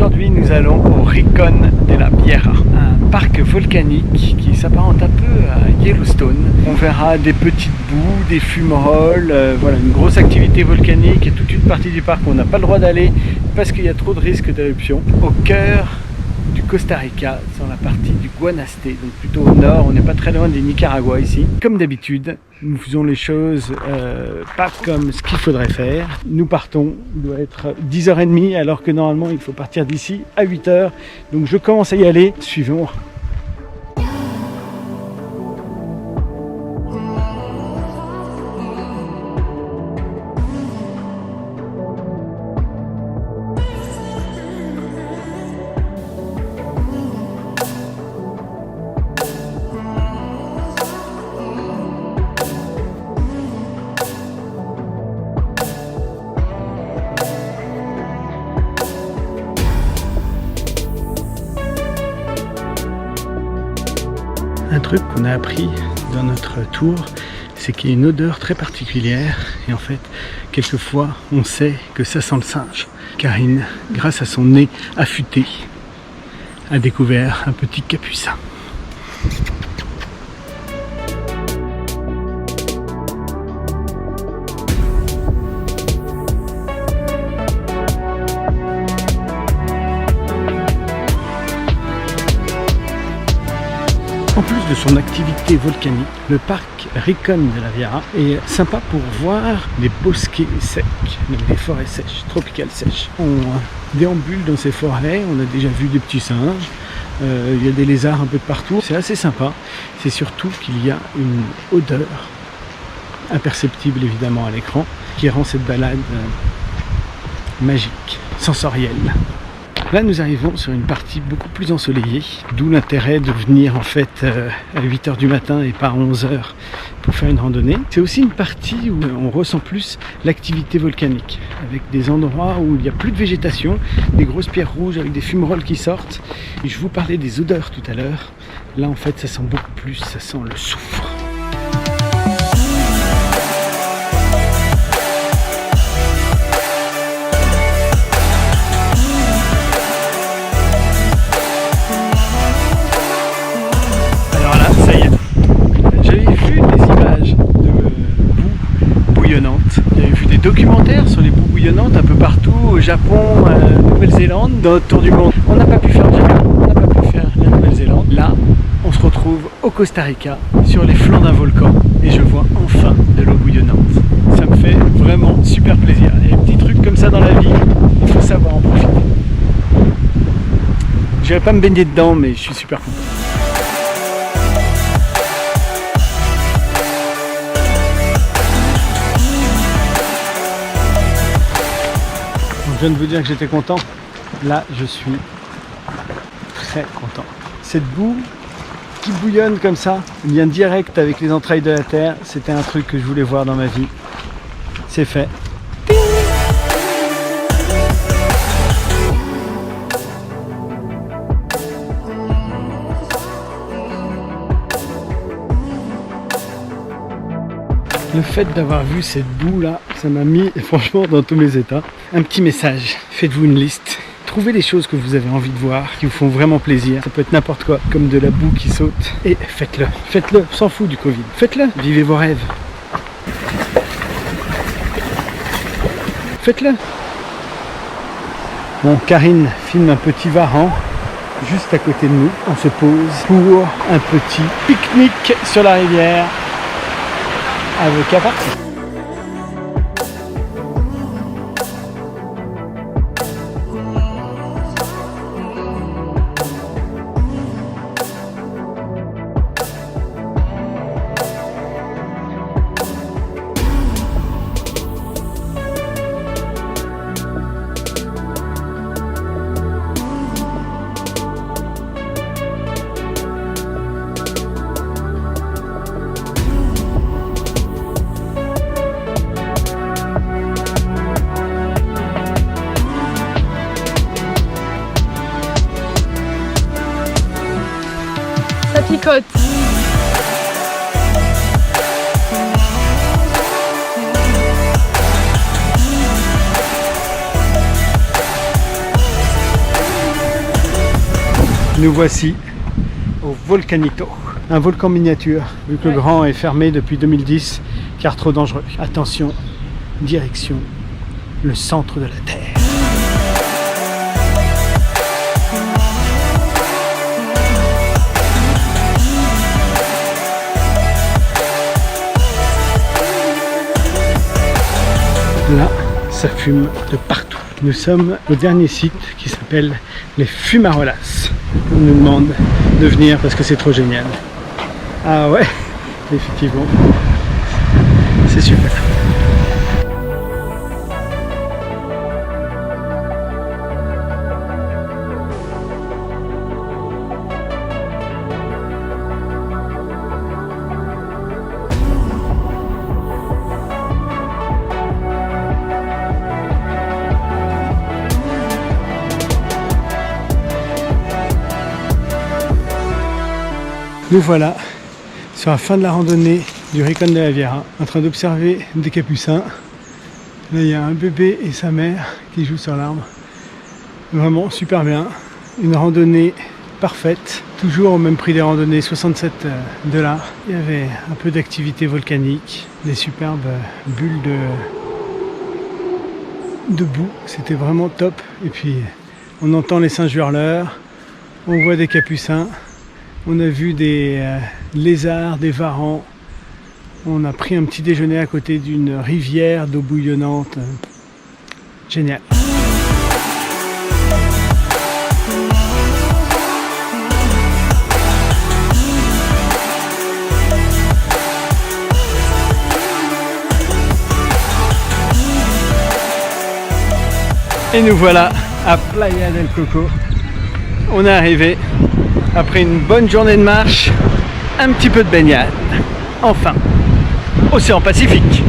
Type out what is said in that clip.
Aujourd'hui, nous allons au Rincón de la Tierra, un parc volcanique qui s'apparente un peu à Yellowstone. On verra des petites boues, des fumerolles, voilà, une grosse activité volcanique et toute une partie du parc où on n'a pas le droit d'aller parce qu'il y a trop de risques d'éruption. Au cœur du Costa Rica, sur la partie du Guanaste, donc plutôt au nord, on n'est pas très loin du Nicaragua ici. Comme d'habitude, nous faisons les choses pas comme ce qu'il faudrait faire. Nous partons, il doit être 10h30 alors que normalement il faut partir d'ici à 8h. Donc je commence à y aller, suivons. Un truc qu'on a appris dans notre tour, c'est qu'il y a une odeur très particulière et en fait, quelquefois, on sait que ça sent le singe. Karine, grâce à son nez affûté, a découvert un petit capucin. En plus de son activité volcanique, le parc Rincón de la Tierra est sympa pour voir les bosquets secs, donc des forêts sèches, tropicales sèches. On déambule dans ces forêts, on a déjà vu des petits singes, il y a des lézards un peu de partout, c'est assez sympa. C'est surtout qu'il y a une odeur, imperceptible évidemment à l'écran, qui rend cette balade magique, sensorielle. Là, nous arrivons sur une partie beaucoup plus ensoleillée, d'où l'intérêt de venir en fait à 8h du matin et pas à 11h pour faire une randonnée. C'est aussi une partie où on ressent plus l'activité volcanique, avec des endroits où il n'y a plus de végétation, des grosses pierres rouges avec des fumerolles qui sortent. Et je vous parlais des odeurs tout à l'heure. Là, en fait, ça sent beaucoup plus, ça sent le soufre. J'avais vu des documentaires sur les boues bouillonnantes un peu partout, au Japon, Nouvelle-Zélande, dans notre tour du monde. On n'a pas pu faire le Japon, on n'a pas pu faire la Nouvelle-Zélande. Là, on se retrouve au Costa Rica, sur les flancs d'un volcan, et je vois enfin de l'eau bouillonnante. Ça me fait vraiment super plaisir. Il y a des petits trucs comme ça dans la vie, il faut savoir en profiter. Je n'irai pas me baigner dedans, mais je suis super content. Je viens de vous dire que j'étais content. Là, je suis très content. Cette boue qui bouillonne comme ça, lien direct avec les entrailles de la terre, c'était un truc que je voulais voir dans ma vie. C'est fait. Le fait d'avoir vu cette boue là, ça m'a mis franchement dans tous mes états. Un petit message, faites-vous une liste. Trouvez les choses que vous avez envie de voir, qui vous font vraiment plaisir. Ça peut être n'importe quoi, comme de la boue qui saute. Et faites-le, faites-le, on s'en fout du Covid. Faites-le, vivez vos rêves. Faites-le. Bon, Karine filme un petit varan juste à côté de nous. On se pose pour un petit pique-nique sur la rivière. Avocat parti. Ça picote. Nous voici au Volcanito, un volcan miniature, vu que le grand est fermé depuis 2010, car trop dangereux. Attention, direction le centre de la Terre. Là, ça fume de partout. Nous sommes au dernier site qui s'appelle les Fumarolas. On nous demande de venir parce que c'est trop génial. Ah ouais, effectivement, c'est super. Nous voilà sur la fin de la randonnée du Rincón de la Vieja, en train d'observer des capucins. Là il y a un bébé et sa mère qui jouent sur l'arbre. Vraiment super bien. Une randonnée parfaite, toujours au même prix des randonnées, 67 $. Il y avait un peu d'activité volcanique, des superbes bulles de boue, c'était vraiment top. Et puis on entend les singes hurleurs, on voit des capucins. On a vu des lézards, des varans. On a pris un petit déjeuner à côté d'une rivière d'eau bouillonnante. Génial. Et nous voilà à Playa del Coco. On est arrivé. Après une bonne journée de marche, un petit peu de baignade. Enfin, océan Pacifique.